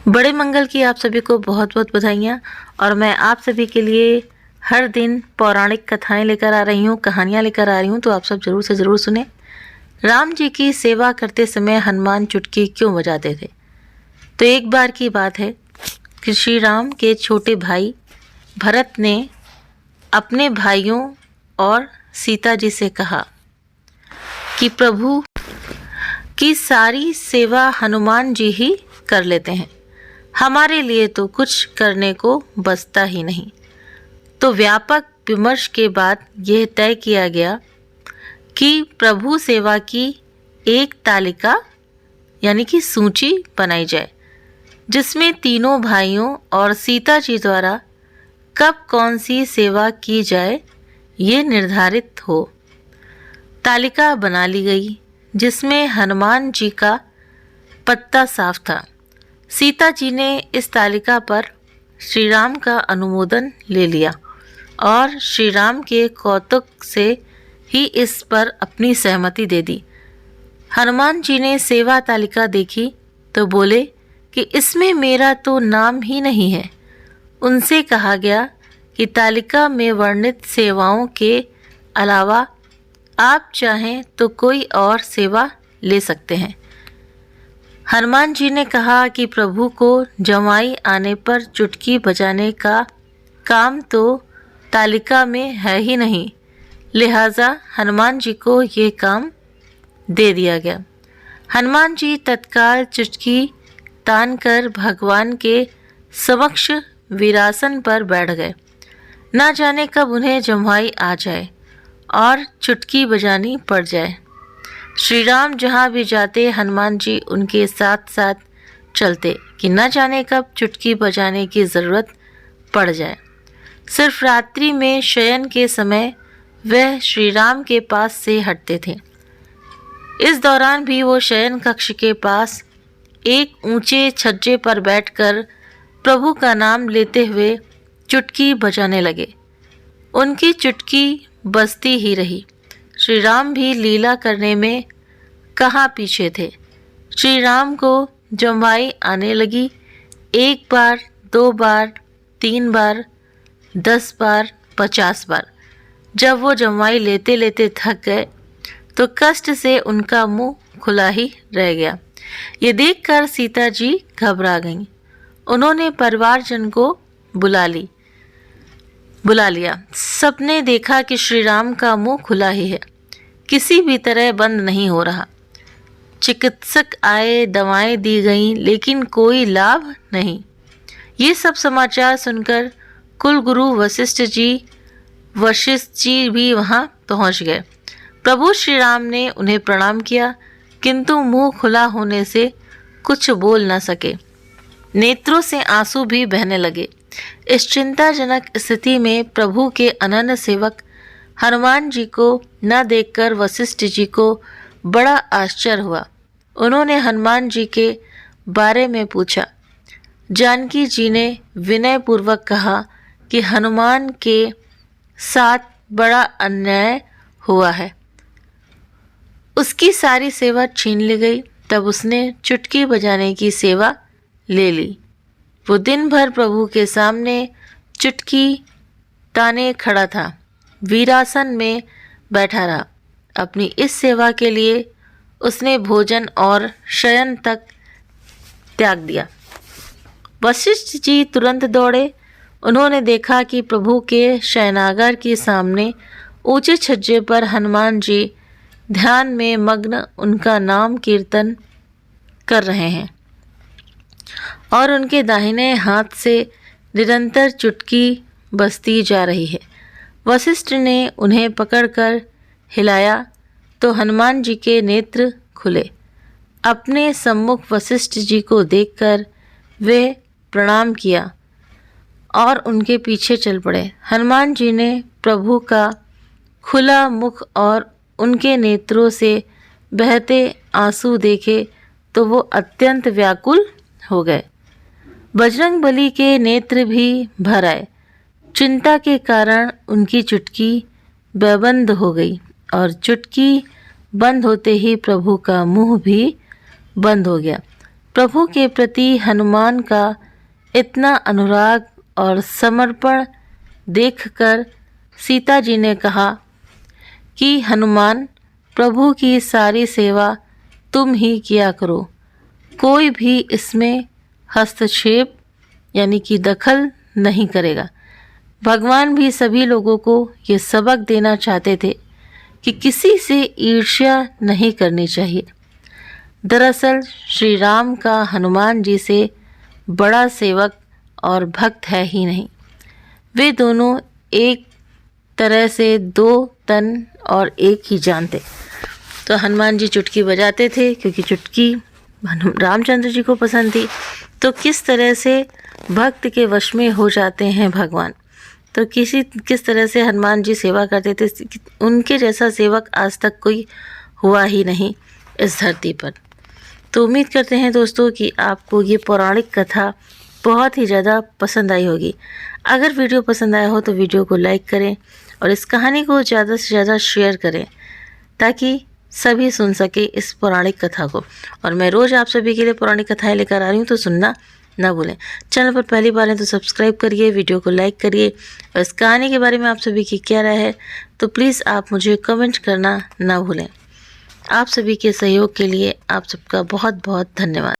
बड़े मंगल की आप सभी को बहुत बहुत बधाइयाँ। और मैं आप सभी के लिए हर दिन पौराणिक कथाएं लेकर आ रही हूँ, कहानियाँ लेकर आ रही हूँ, तो आप सब जरूर से ज़रूर सुने। राम जी की सेवा करते समय हनुमान चुटकी क्यों बजाते थे? तो एक बार की बात है कि श्री राम के छोटे भाई भरत ने अपने भाइयों और सीता जी से कहा कि प्रभु की सारी सेवा हनुमान जी ही कर लेते हैं, हमारे लिए तो कुछ करने को बचता ही नहीं। तो व्यापक विमर्श के बाद यह तय किया गया कि प्रभु सेवा की एक तालिका यानी कि सूची बनाई जाए, जिसमें तीनों भाइयों और सीता जी द्वारा कब कौन सी सेवा की जाए ये निर्धारित हो। तालिका बना ली गई, जिसमें हनुमान जी का पत्ता साफ था। सीता जी ने इस तालिका पर श्री राम का अनुमोदन ले लिया और श्री राम के कौतुक से ही इस पर अपनी सहमति दे दी। हनुमान जी ने सेवा तालिका देखी तो बोले कि इसमें मेरा तो नाम ही नहीं है। उनसे कहा गया कि तालिका में वर्णित सेवाओं के अलावा आप चाहें तो कोई और सेवा ले सकते हैं। हनुमान जी ने कहा कि प्रभु को जमाई आने पर चुटकी बजाने का काम तो तालिका में है ही नहीं, लिहाजा हनुमान जी को ये काम दे दिया गया। हनुमान जी तत्काल चुटकी तान कर भगवान के समक्ष वीरासन पर बैठ गए। ना जाने कब उन्हें जमाई आ जाए और चुटकी बजानी पड़ जाए। श्री राम जहाँ भी जाते हनुमान जी उनके साथ साथ चलते कि न जाने कब चुटकी बजाने की ज़रूरत पड़ जाए। सिर्फ रात्रि में शयन के समय वह श्री राम के पास से हटते थे। इस दौरान भी वो शयन कक्ष के पास एक ऊंचे छज्जे पर बैठकर प्रभु का नाम लेते हुए चुटकी बजाने लगे। उनकी चुटकी बजती ही रही। श्री राम भी लीला करने में कहाँ पीछे थे। श्री राम को जमाई आने लगी। 1 बार, 2 बार, 3 बार, 10 बार, 50 बार। जब वो जमाई लेते लेते थक गए तो कष्ट से उनका मुंह खुला ही रह गया। ये देखकर सीता जी घबरा गईं। उन्होंने परिवारजन को बुला लिया। सबने देखा कि श्री राम का मुंह खुला ही है, किसी भी तरह बंद नहीं हो रहा। चिकित्सक आए, दवाएं दी गईं, लेकिन कोई लाभ नहीं। ये सब समाचार सुनकर कुलगुरु वशिष्ठ जी भी वहां पहुंच गए। प्रभु श्री राम ने उन्हें प्रणाम किया, किंतु मुंह खुला होने से कुछ बोल न सके। नेत्रों से आंसू भी बहने लगे। इस चिंताजनक स्थिति में प्रभु के अनन्य सेवक हनुमान जी को न देखकर वशिष्ठ जी को बड़ा आश्चर्य हुआ। उन्होंने हनुमान जी के बारे में पूछा। जानकी जी ने विनय पूर्वक कहा कि हनुमान के साथ बड़ा अन्याय हुआ है, उसकी सारी सेवा छीन ली गई। तब उसने चुटकी बजाने की सेवा ले ली। वो दिन भर प्रभु के सामने चुटकी ताने खड़ा था, वीरासन में बैठा रहा। अपनी इस सेवा के लिए उसने भोजन और शयन तक त्याग दिया। वशिष्ठ जी तुरंत दौड़े। उन्होंने देखा कि प्रभु के शयनागार के सामने ऊंचे छज्जे पर हनुमान जी ध्यान में मग्न उनका नाम कीर्तन कर रहे हैं और उनके दाहिने हाथ से निरंतर चुटकी बजती जा रही है। वशिष्ठ ने उन्हें पकड़कर हिलाया तो हनुमान जी के नेत्र खुले। अपने सम्मुख वशिष्ठ जी को देखकर वे प्रणाम किया और उनके पीछे चल पड़े। हनुमान जी ने प्रभु का खुला मुख और उनके नेत्रों से बहते आंसू देखे तो वो अत्यंत व्याकुल हो गए। बजरंगबली के नेत्र भी भर आए। चिंता के कारण उनकी चुटकी बेबंद हो गई और चुटकी बंद होते ही प्रभु का मुंह भी बंद हो गया। प्रभु के प्रति हनुमान का इतना अनुराग और समर्पण देखकर सीता जी ने कहा कि हनुमान, प्रभु की सारी सेवा तुम ही किया करो, कोई भी इसमें हस्तक्षेप यानी कि दखल नहीं करेगा। भगवान भी सभी लोगों को ये सबक देना चाहते थे कि किसी से ईर्ष्या नहीं करनी चाहिए। दरअसल श्री राम का हनुमान जी से बड़ा सेवक और भक्त है ही नहीं। वे दोनों एक तरह से दो तन और एक ही जान थे। तो हनुमान जी चुटकी बजाते थे क्योंकि चुटकी रामचंद्र जी को पसंद थी। तो किस तरह से भक्त के वश में हो जाते हैं भगवान। तो किस तरह से हनुमान जी सेवा करते थे, उनके जैसा सेवक आज तक कोई हुआ ही नहीं इस धरती पर। तो उम्मीद करते हैं दोस्तों कि आपको ये पौराणिक कथा बहुत ही ज़्यादा पसंद आई होगी। अगर वीडियो पसंद आया हो तो वीडियो को लाइक करें और इस कहानी को ज़्यादा से ज़्यादा शेयर करें ताकि सभी सुन सके इस पौराणिक कथा को। और मैं रोज़ आप सभी के लिए पौराणिक कथाएं लेकर आ रही हूँ, तो सुनना ना भूलें। चैनल पर पहली बार है तो सब्सक्राइब करिए, वीडियो को लाइक करिए। और इस कहानी के बारे में आप सभी की क्या राय है तो प्लीज़ आप मुझे कमेंट करना ना भूलें। आप सभी के सहयोग के लिए आप सबका बहुत बहुत धन्यवाद।